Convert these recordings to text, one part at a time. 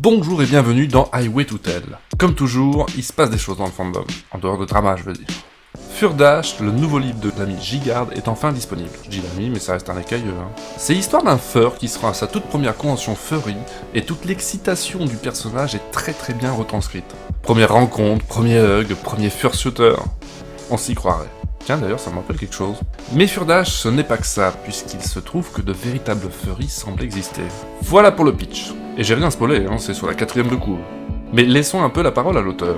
Bonjour et bienvenue dans Highway to Tell. Comme toujours, il se passe des choses dans le fandom, en dehors de drama je veux dire. Furdash, le nouveau livre de l'ami Gigard, est enfin disponible. Je dis l'ami, mais ça reste un écailleux. C'est l'histoire d'un fur qui sera à sa toute première convention furry, et toute l'excitation du personnage est très bien retranscrite. Première rencontre, premier hug, premier fursuiter. On s'y croirait. Tiens d'ailleurs ça me rappelle quelque chose. Mais Furdash ce n'est pas que ça, puisqu'il se trouve que de véritables furries semblent exister. Voilà pour le pitch. Et j'ai rien spoilé, c'est sur la 4ème de cours. Mais laissons un peu la parole à l'auteur.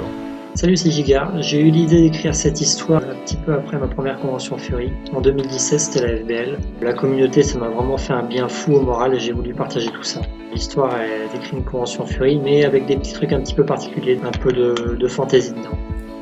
Salut, c'est Gigard. J'ai eu l'idée d'écrire cette histoire un petit peu après ma première convention Fury. En 2017, c'était la FBL. La communauté, ça m'a vraiment fait un bien fou au moral et j'ai voulu partager tout ça. L'histoire, elle décrit une convention Fury, mais avec des petits trucs un petit peu particuliers, un peu de fantaisie dedans.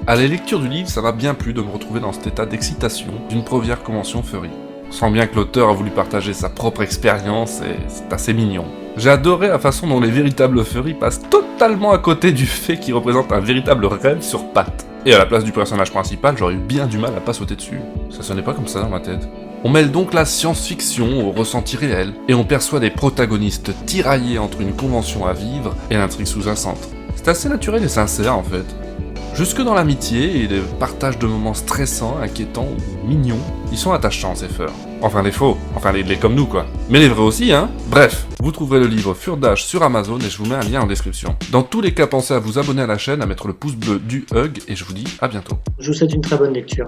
À la lecture du livre, ça m'a bien plu de me retrouver dans cet état d'excitation d'une première convention Fury. On sent bien que l'auteur a voulu partager sa propre expérience et c'est assez mignon. J'ai adoré la façon dont les véritables furries passent totalement à côté du fait qu'ils représentent un véritable rêve sur pattes. Et à la place du personnage principal, j'aurais eu bien du mal à pas sauter dessus. Ça sonnait pas comme ça dans ma tête. On mêle donc la science-fiction au ressenti réel, et on perçoit des protagonistes tiraillés entre une convention à vivre et l'intrigue sous-jacente. C'est assez naturel et sincère en fait. Jusque dans l'amitié et le partage de moments stressants, inquiétants ou mignons, ils sont attachants ces furs. Enfin les faux, enfin les comme nous quoi. Mais les vrais aussi Bref, vous trouverez le livre Furdash sur Amazon et je vous mets un lien en description. Dans tous les cas, pensez à vous abonner à la chaîne, à mettre le pouce bleu du hug et je vous dis à bientôt. Je vous souhaite une très bonne lecture.